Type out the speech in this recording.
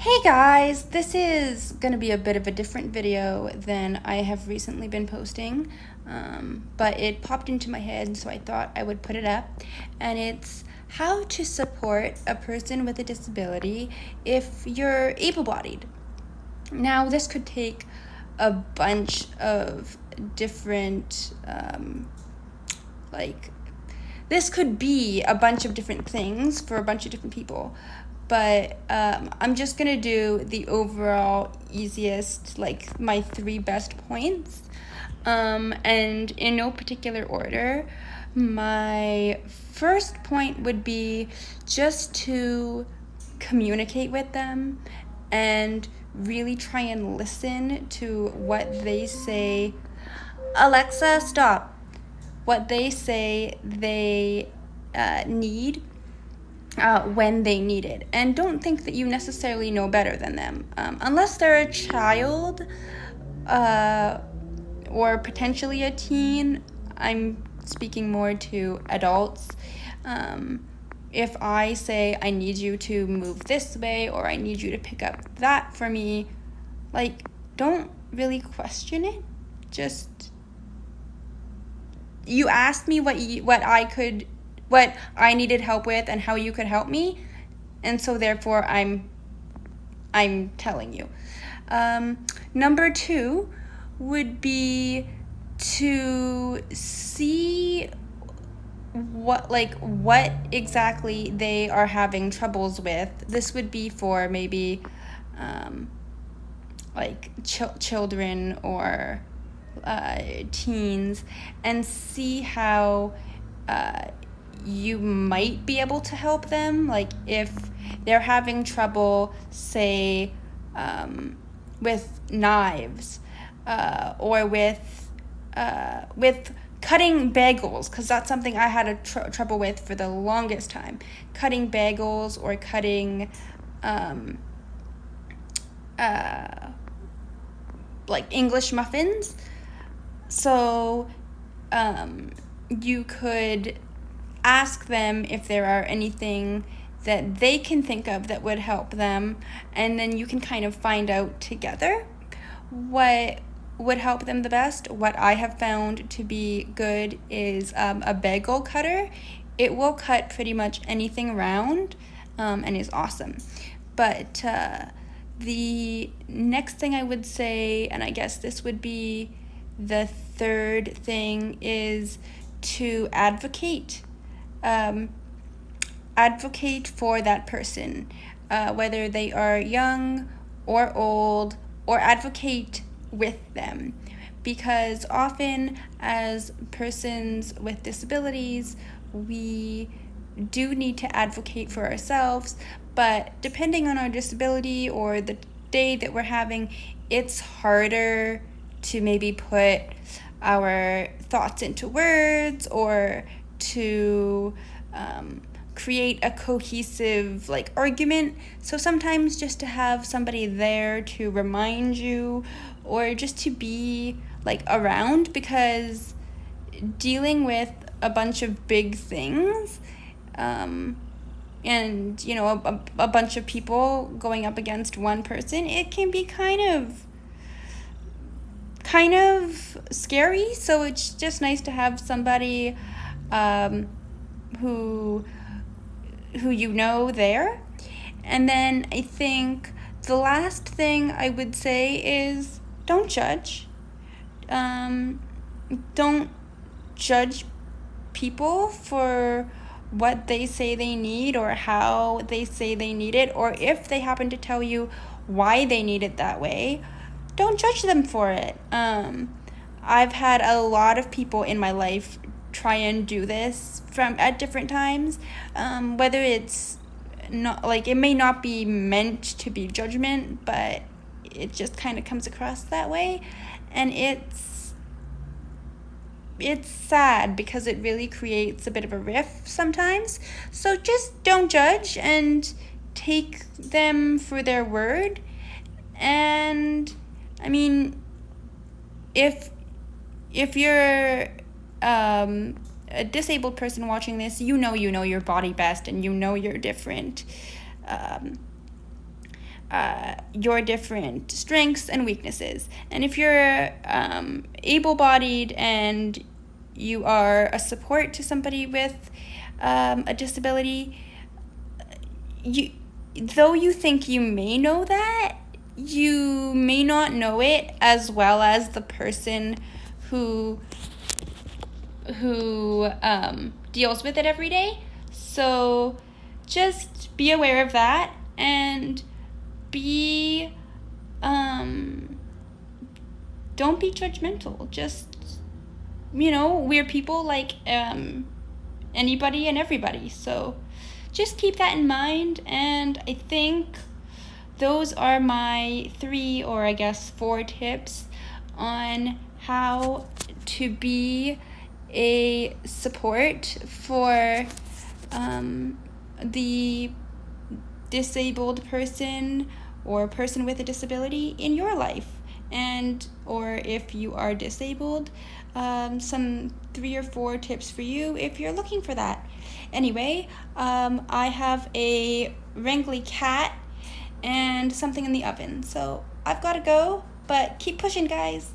Hey guys, this is going to be a bit of a different video than I have recently been posting, but it popped into my head, so I thought I would put it up. And it's how to support a person with a disability if you're able-bodied. Now, this could take a bunch of different, this could be a bunch of different things for a bunch of different people. But I'm just going to do the overall easiest, like my 3 best points. And in no particular order, my first point would be just to communicate with them and really try and listen to what they say. Alexa, stop. What they say they need when they need it. And don't think that you necessarily know better than them. Unless they're a child or potentially a teen, I'm speaking more to adults. If I say, I need you to move this way, or I need you to pick up that for me, don't really question it. Just, you asked me what I needed help with and how you could help me, and so therefore I'm telling you. Number 2 would be to see what exactly they are having troubles with. This would be for maybe children or teens, and see how you might be able to help them. Like if they're having trouble, say, with knives, or with cutting bagels, because that's something I had a trouble with for the longest time. Cutting bagels or cutting English muffins. So you could ask them if there are anything that they can think of that would help them, and then you can kind of find out together what would help them the best. What I have found to be good is a bagel cutter. It will cut pretty much anything round, and is awesome. But the next thing I would say, and I guess this would be the third thing, is to advocate. Advocate for that person, whether they are young or old, or advocate with them. Because often as persons with disabilities, we do need to advocate for ourselves, but depending on our disability or the day that we're having, it's harder to maybe put our thoughts into words, or to create a cohesive argument. So sometimes just to have somebody there to remind you, or just to be around, because dealing with a bunch of big things, and a bunch of people going up against one person, it can be kind of scary. So it's just nice to have somebody who there. And then I think the last thing I would say is don't judge. Don't judge people for what they say they need, or how they say they need it, or if they happen to tell you why they need it that way. Don't judge them for it. I've had a lot of people in my life try and do this at different times, whether it's not it may not be meant to be judgment, but it just kind of comes across that way, and it's sad because it really creates a bit of a rift sometimes. So just don't judge and take them for their word. And I mean, if you're a disabled person watching this, you know your body best, and you know you're different. your different strengths and weaknesses. And if you're able-bodied and you are a support to somebody with a disability, though you think you may know that, you may not know it as well as the person who deals with it every day. So just be aware of that, and don't be judgmental. Just, we're people like anybody and everybody. So just keep that in mind. And I think those are my 3 or I guess 4 tips on how to be a support for the disabled person or person with a disability in your life. And or if you are disabled, some 3 or 4 tips for you if you're looking for that. Anyway, I have a wrangly cat and something in the oven, so I've got to go, but keep pushing, guys.